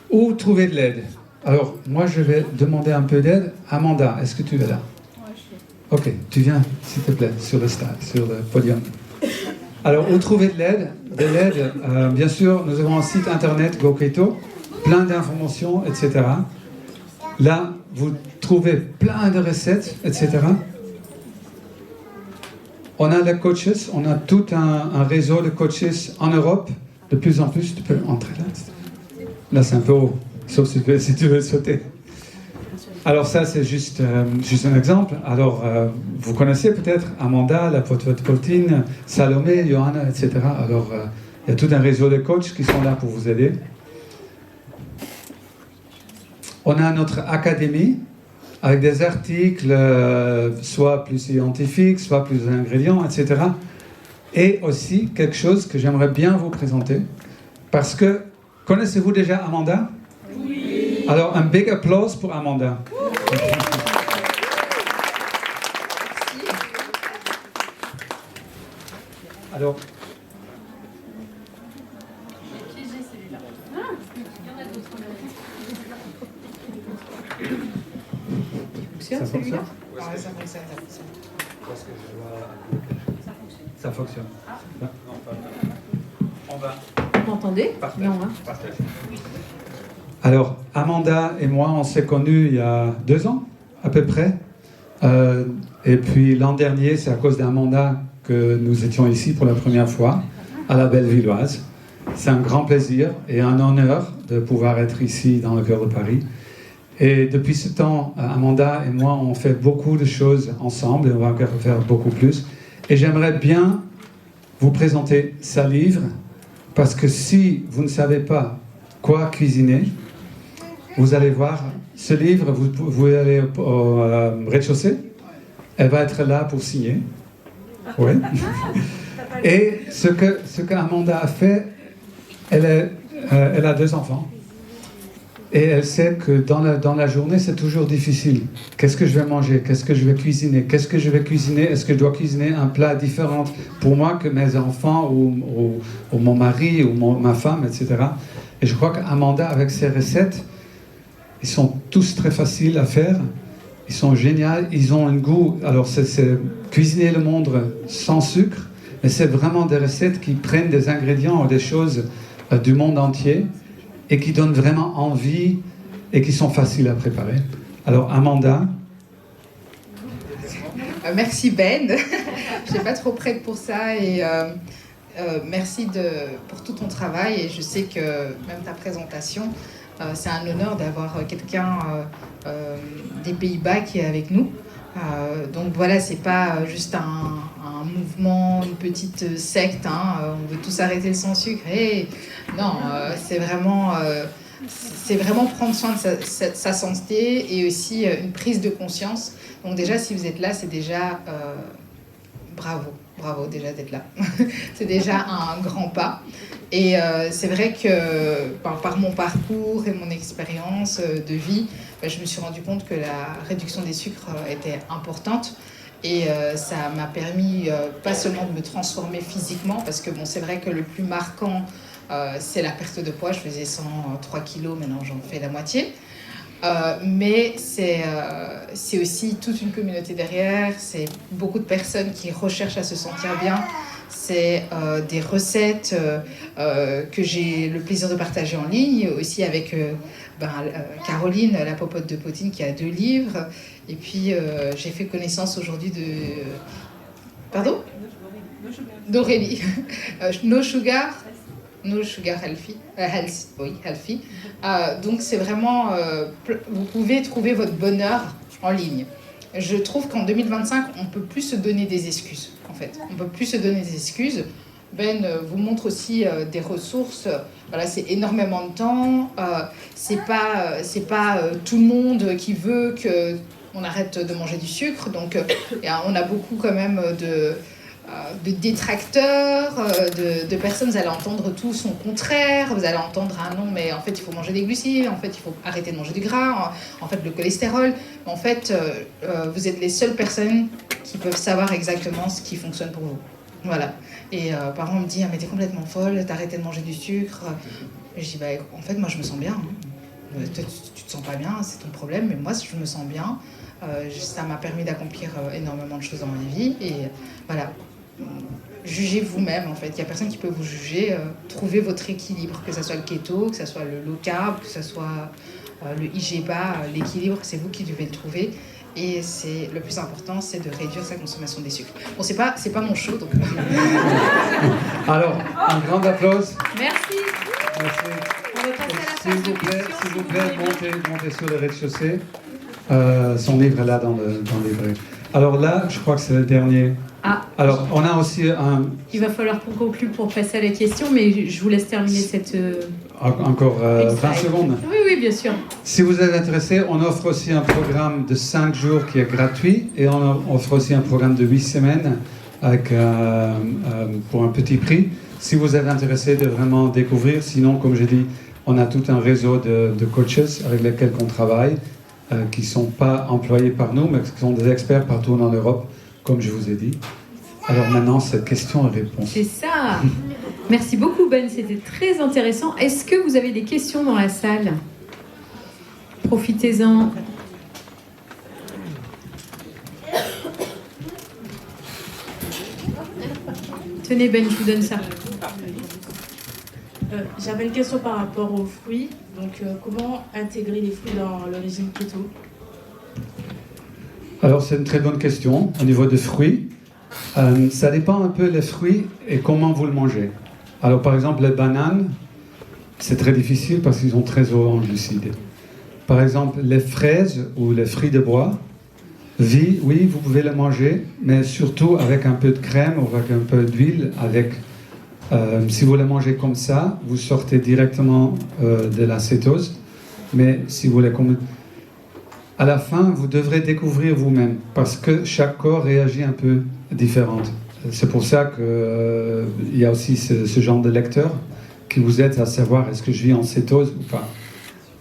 Où trouver de l'aide? Alors, moi, je vais demander un peu d'aide. Amanda, est-ce que tu es là? Ouais, je suis là. Ok, tu viens, s'il te plaît, sur le stade, sur le podium. Alors, où trouver de l'aide? Bien sûr, nous avons un site internet, GoKeto, plein d'informations, etc. Là, vous trouvez plein de recettes, etc. On a les coaches, on a tout un réseau de coaches en Europe. De plus en plus, tu peux entrer là. Là, c'est un peu haut, sauf si tu veux sauter. Alors ça, c'est juste un exemple. Alors, vous connaissez peut-être Amanda, la protéine, Salomé, Johanna, etc. Alors, il y a tout un réseau de coachs qui sont là pour vous aider. On a notre académie avec des articles, soit plus scientifiques, soit plus d'ingrédients, etc. Et aussi quelque chose que j'aimerais bien vous présenter. Parce que, connaissez-vous déjà Amanda? Oui. Alors, un big applause pour Amanda. Alors, J'ai celui-là. Ah, il y en a d'autres. ça fonctionne? Ah, ça fonctionne. Ça fonctionne. Non, on va. Vous m'entendez? Partage. Non, hein. Partage. Alors, Amanda et moi, on s'est connus il y a 2 ans, à peu près. Et puis l'an dernier, c'est à cause d'Amanda que nous étions ici pour la première fois, à la Bellevilloise. C'est un grand plaisir et un honneur de pouvoir être ici dans le cœur de Paris. Et depuis ce temps, Amanda et moi, on fait beaucoup de choses ensemble et on va encore faire beaucoup plus. Et j'aimerais bien vous présenter sa livre, parce que si vous ne savez pas quoi cuisiner, vous allez voir ce livre, vous allez au rez-de-chaussée, elle va être là pour signer. Oui. Et ce qu'Amanda a fait, elle a 2 enfants. Et elle sait que dans la journée, c'est toujours difficile. Qu'est-ce que je vais manger? Qu'est-ce que je vais cuisiner? Qu'est-ce que je vais cuisiner? Est-ce que je dois cuisiner un plat différent pour moi que mes enfants ou mon mari ou ma femme, etc. Et je crois qu'Amanda, avec ses recettes, ils sont tous très faciles à faire. Ils sont géniaux. Ils ont un goût. Alors, c'est cuisiner le monde sans sucre, mais c'est vraiment des recettes qui prennent des ingrédients ou des choses du monde entier et qui donnent vraiment envie et qui sont faciles à préparer. Alors, Amanda. Merci Ben. Je n'étais pas trop prête pour ça et merci pour tout ton travail. Et je sais que même ta présentation, c'est un honneur d'avoir quelqu'un des Pays-Bas qui est avec nous. Donc voilà, c'est pas juste un mouvement, une petite secte, hein, on veut tous arrêter le sans sucre. Et non, c'est vraiment prendre soin de sa santé et aussi une prise de conscience. Donc déjà, si vous êtes là, c'est déjà bravo déjà d'être là. C'est déjà un grand pas. Et c'est vrai que par mon parcours et mon expérience de vie, je me suis rendu compte que la réduction des sucres était importante. Et ça m'a permis pas seulement de me transformer physiquement, parce que bon, c'est vrai que le plus marquant, c'est la perte de poids. Je faisais 103 kilos, maintenant j'en fais la moitié. Mais c'est aussi toute une communauté derrière, c'est beaucoup de personnes qui recherchent à se sentir bien, c'est des recettes que j'ai le plaisir de partager en ligne, aussi avec Caroline, la popote de Potine, qui a 2 livres, et puis j'ai fait connaissance aujourd'hui de... Pardon ? D'Aurélie. No Sugar Healthy. Healthy. Donc c'est vraiment... vous pouvez trouver votre bonheur en ligne. Je trouve qu'en 2025, on ne peut plus se donner des excuses, en fait. On ne peut plus se donner des excuses. Ben vous montre aussi des ressources. Voilà, c'est énormément de temps. C'est pas tout le monde qui veut qu'on arrête de manger du sucre. Donc on a beaucoup quand même de détracteurs, de personnes, vous allez entendre tout son contraire, vous allez entendre non mais en fait il faut manger des glucides, en fait il faut arrêter de manger du gras, en fait le cholestérol, en fait vous êtes les seules personnes qui peuvent savoir exactement ce qui fonctionne pour vous. Voilà. Et parents me disent mais t'es complètement folle, t'as arrêté de manger du sucre. Et je dis en fait moi je me sens bien. Toi, tu te sens pas bien, c'est ton problème, mais moi, je me sens bien. Ça m'a permis d'accomplir énormément de choses dans ma vie. Et voilà, jugez vous-même, en fait. Il n'y a personne qui peut vous juger. Trouvez votre équilibre, que ce soit le keto, que ce soit le low carb, que ce soit le IGBA. L'équilibre, c'est vous qui devez le trouver. Et c'est le plus important, c'est de réduire sa consommation des sucres. Bon, c'est pas mon show, donc... Alors, un grand applause. Merci. Merci. On va passer à la S'il phase de vous plaît, questions. montez sur le rez-de-chaussée. Son livre est là dans le livret. Alors là, je crois que c'est le dernier. Ah. Alors, on a aussi Il va falloir qu'on conclue pour passer à la question, mais je vous laisse terminer cette... encore 20 secondes. Oui, bien sûr. Si vous êtes intéressé, on offre aussi un programme de 5 jours qui est gratuit et on offre aussi un programme de 8 semaines avec, pour un petit prix. Si vous êtes intéressé de vraiment découvrir, sinon, comme j'ai dit, on a tout un réseau de coaches avec lesquels on travaille, qui ne sont pas employés par nous, mais qui sont des experts partout en Europe, comme je vous ai dit. Alors maintenant, cette question et réponse. C'est ça. Merci beaucoup Ben, c'était très intéressant. Est-ce que vous avez des questions dans la salle? Profitez-en. Tenez Ben, je vous donne ça. J'avais une question par rapport aux fruits. Donc, comment intégrer les fruits dans le régime keto? Alors, c'est une très bonne question. Au niveau des fruits, ça dépend un peu des fruits et comment vous le mangez. Alors, par exemple, les bananes, c'est très difficile parce qu'ils sont très hauts en glucides. Par exemple, les fraises ou les fruits de bois, oui, vous pouvez les manger, mais surtout avec un peu de crème ou avec un peu d'huile. Si vous les mangez comme ça, vous sortez directement de la cétose. Mais si vous les à la fin, vous devrez découvrir vous-même, parce que chaque corps réagit un peu différent. C'est pour ça qu'il y a aussi ce genre de lecteur qui vous aide à savoir est-ce que je vis en cétose ou pas.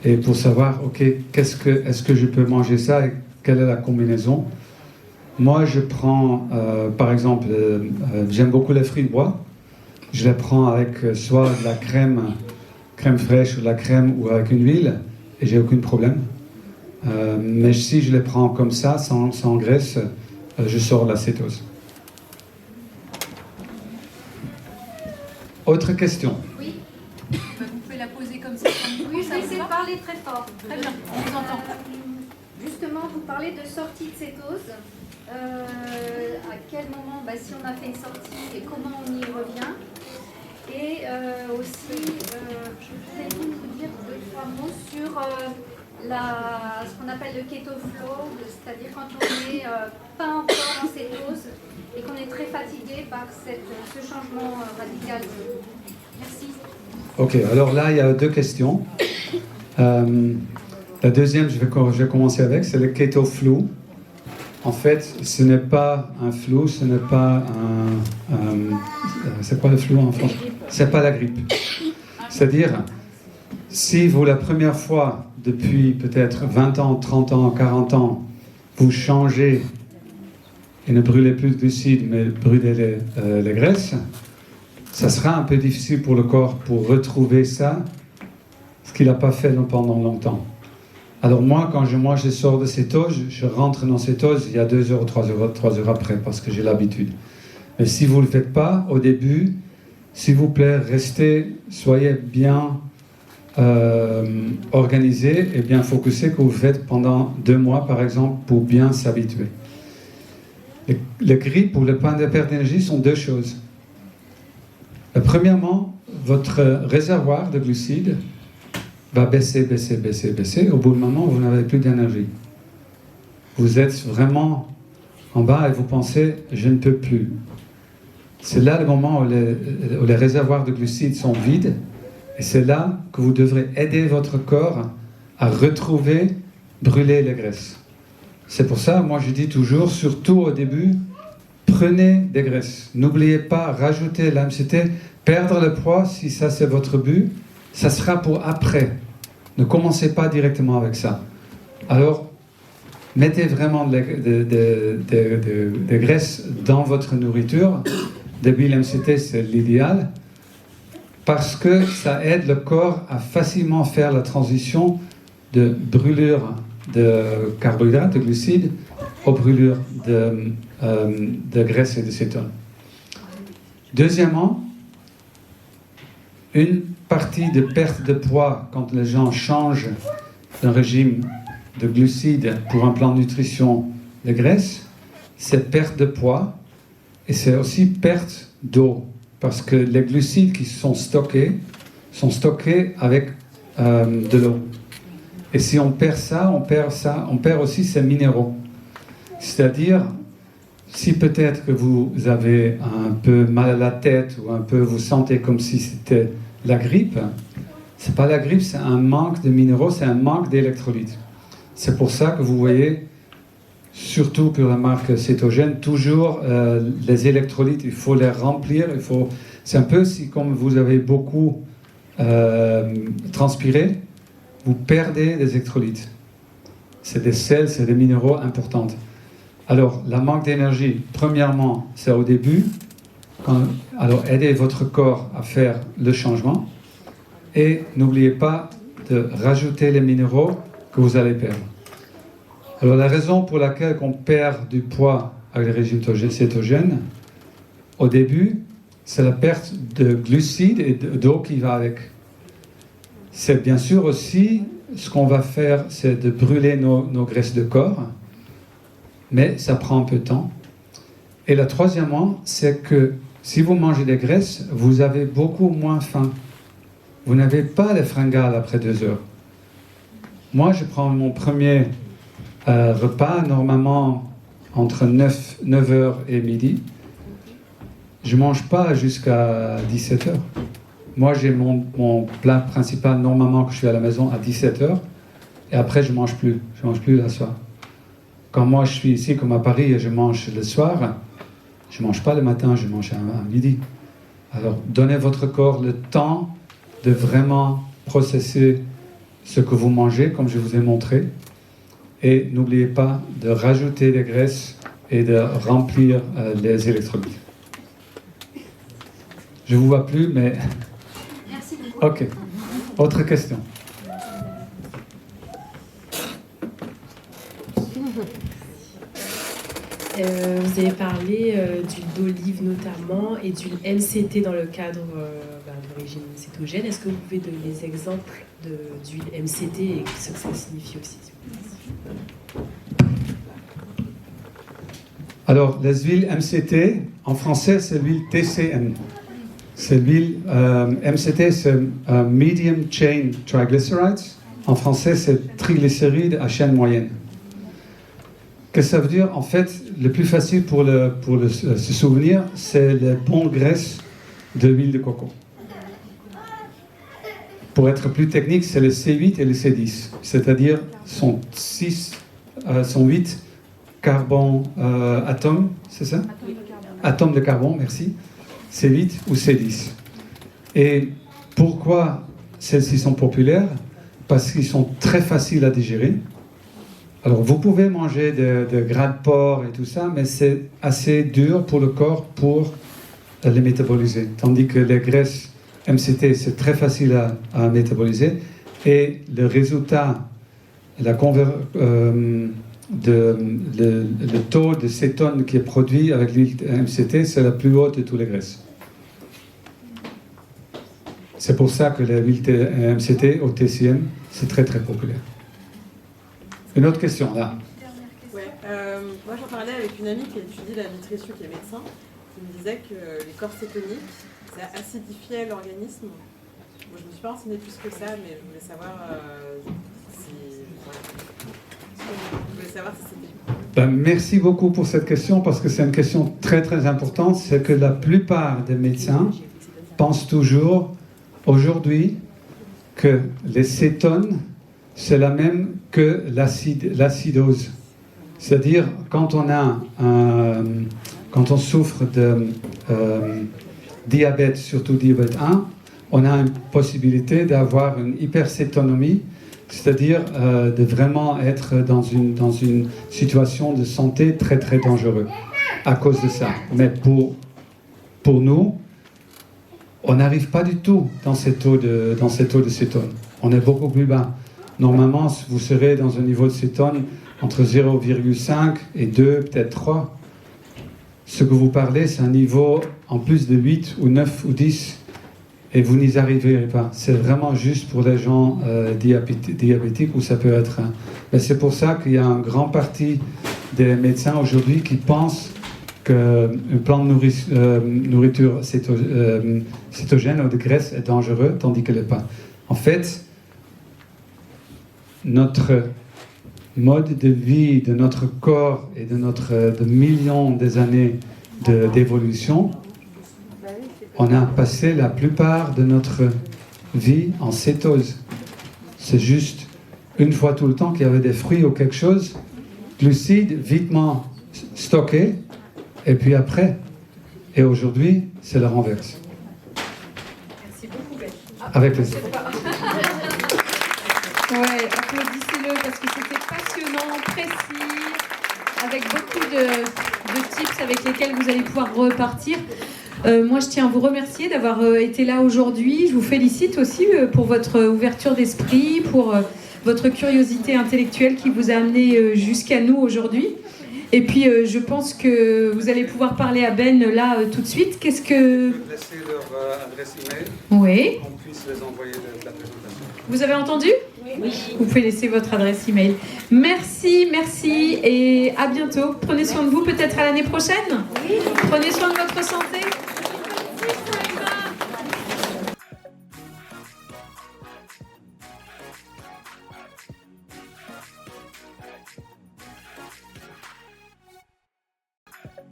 Et pour savoir, ok, est-ce que je peux manger ça et quelle est la combinaison. Moi, je prends, par exemple, j'aime beaucoup les fruits de bois. Je les prends avec soit de la crème fraîche ou de la crème ou avec une huile, et j'ai aucun problème. Mais si je les prends comme ça, sans graisse, je sors de la cétose. Autre question? Oui. Vous pouvez la poser comme ça. Oui, je vais essayer de parler très fort. Très bien, on vous entend. Justement, vous parlez de sortie de cétose. À quel moment, si on a fait une sortie, et comment on y revient. Et aussi, je voudrais vous dire 2-3 mots sur ce qu'on appelle le keto flow, c'est-à-dire quand on n'est pas encore en cétose et qu'on est très fatigué par ce changement radical. Merci. Ok, alors là, il y a 2 questions. La deuxième, je vais commencer avec, c'est le keto flu. En fait, ce n'est pas un flu, ce n'est pas c'est quoi le flu en français? C'est pas la grippe. C'est-à-dire, si vous, la première fois, depuis peut-être 20 ans, 30 ans, 40 ans, vous changez et ne brûlez plus de glucides, mais brûlez les graisses, ça sera un peu difficile pour le corps pour retrouver ça, ce qu'il n'a pas fait pendant longtemps. Alors moi, quand je sors de cétose, je rentre dans cétose il y a 2 heures, 3 heures après, parce que j'ai l'habitude. Mais si vous ne le faites pas, au début, s'il vous plaît, soyez bien organisé et bien focusé que vous faites pendant 2 mois, par exemple, pour bien s'habituer. Le grippe ou le pain de perte d'énergie sont 2 choses. Premièrement, votre réservoir de glucides va baisser. Au bout d'un moment, vous n'avez plus d'énergie. Vous êtes vraiment en bas et vous pensez « je ne peux plus ». C'est là le moment où les réservoirs de glucides sont vides, et c'est là que vous devrez aider votre corps à retrouver, brûler les graisses. C'est pour ça, moi je dis toujours, surtout au début, prenez des graisses. N'oubliez pas, rajoutez l'AMCT, perdre le poids, si ça c'est votre but, ça sera pour après. Ne commencez pas directement avec ça. Alors, mettez vraiment des graisses dans votre nourriture. Début l'MCT, c'est l'idéal, parce que ça aide le corps à facilement faire la transition de brûlure de carbohydrates, de glucides, aux brûlures de graisse et de cétone. Deuxièmement, une partie de perte de poids quand les gens changent d'un régime de glucides pour un plan de nutrition de graisse, c'est perte de poids et c'est aussi perte d'eau parce que les glucides qui sont stockés avec de l'eau. Et si on perd ça, on perd aussi ces minéraux. C'est-à-dire, si peut-être que vous avez un peu mal à la tête ou un peu vous sentez comme si c'était la grippe, c'est pas la grippe, c'est un manque de minéraux, c'est un manque d'électrolytes. C'est pour ça que vous voyez, surtout pour la marque cétogène, toujours les électrolytes, il faut les remplir. C'est un peu si comme vous avez beaucoup transpiré, vous perdez des électrolytes. C'est des sels, c'est des minéraux importants. Alors, la manque d'énergie, premièrement, c'est au début. Alors, aidez votre corps à faire le changement. Et n'oubliez pas de rajouter les minéraux que vous allez perdre. Alors, la raison pour laquelle on perd du poids avec le régime cétogène, au début, c'est la perte de glucides et d'eau qui va avec. C'est bien sûr aussi, ce qu'on va faire, c'est de brûler nos graisses de corps, mais ça prend un peu de temps. Et la troisièmement, c'est que si vous mangez des graisses, vous avez beaucoup moins faim. Vous n'avez pas les fringales après 2 heures. Moi, je prends mon premier repas, normalement entre 9h et midi. Je ne mange pas jusqu'à 17h. Moi, j'ai mon plat principal, normalement, que je suis à la maison à 17h. Et après, je ne mange plus. Je ne mange plus le soir. Quand moi, je suis ici, comme à Paris, et je mange le soir, je ne mange pas le matin, je mange à midi. Alors, donnez votre corps le temps de vraiment processer ce que vous mangez, comme je vous ai montré. Et n'oubliez pas de rajouter des graisses et de remplir les électrolytes. Je ne vous vois plus, mais... Merci beaucoup. Ok. Autre question. Vous avez parlé d'huile d'olive notamment et d'huile MCT dans le cadre du régime cétogène. Est-ce que vous pouvez donner des exemples d'huile MCT et ce que ça signifie aussi? Alors, les huiles MCT, en français, c'est l'huile TCM. C'est l'huile MCT, c'est Medium Chain Triglycerides. En français, c'est triglycérides à chaîne moyenne. Qu'est-ce que ça veut dire? En fait, le plus facile pour se souvenir, c'est les bonnes graisses de l'huile de coco. Pour être plus technique, c'est le C8 et le C10, c'est-à-dire sont 8 carbone atomes, c'est ça? Atomes de carbone, merci. C8 ou C10. Et pourquoi celles-ci sont populaires? Parce qu'ils sont très faciles à digérer. Alors, vous pouvez manger de gras de porc et tout ça, mais c'est assez dur pour le corps pour les métaboliser. Tandis que les graisses MCT, c'est très facile à métaboliser. Et le résultat, le taux de cétone qui est produit avec l'huile MCT, c'est la plus haute de toutes les graisses. C'est pour ça que l'huile MCT au TCM, c'est très très populaire. Une autre question, là. Ouais, moi j'en parlais avec une amie qui étudie la nutrition, qui est médecin, qui me disait que les corps cétoniques, ça acidifiait l'organisme. Bon, je ne me suis pas renseignée plus que ça, mais je voulais savoir si c'était... Merci beaucoup pour cette question, parce que c'est une question très très importante. C'est que la plupart des médecins pensent toujours, aujourd'hui, que les cétones, c'est la même que l'acidose. C'est-à-dire, quand on souffre de diabète, surtout diabète 1, on a une possibilité d'avoir une hypercétonomie, c'est-à-dire de vraiment être dans une situation de santé très très dangereuse à cause de ça. Mais pour nous, on n'arrive pas du tout dans ces taux de cétone. On est beaucoup plus bas. Normalement, vous serez dans un niveau de cétone entre 0,5 et 2, peut-être 3. Ce que vous parlez, c'est un niveau en plus de 8 ou 9 ou 10. Et vous n'y arriverez pas. C'est vraiment juste pour les gens diabétiques où ça peut être. Mais c'est pour ça qu'il y a un grand parti des médecins aujourd'hui qui pensent qu'un plan de nourriture cétogène ou de graisse est dangereux, tandis que l'est pas. En fait, notre mode de vie de notre corps et de millions d'années d'évolution, on a passé la plupart de notre vie en cétose. C'est juste une fois tout le temps qu'il y avait des fruits ou quelque chose, glucides, vitement stockés, et puis après. Et aujourd'hui, c'est le renverse. Merci beaucoup, Ben. Avec plaisir. Ouais, applaudissez-le parce que c'était passionnant, précis, avec beaucoup de tips avec lesquels vous allez pouvoir repartir. Moi, je tiens à vous remercier d'avoir été là aujourd'hui. Je vous félicite aussi pour votre ouverture d'esprit, pour votre curiosité intellectuelle qui vous a amené jusqu'à nous aujourd'hui. Et puis, je pense que vous allez pouvoir parler à Ben là tout de suite. Qu'est-ce que... Je vais laisser leur adresse email. Oui. Qu'on puisse les envoyer la présentation. Vous avez entendu ? Oui. Vous pouvez laisser votre adresse email. Merci, merci et à bientôt. Prenez soin de vous, peut-être à l'année prochaine. Oui. Prenez soin de votre santé.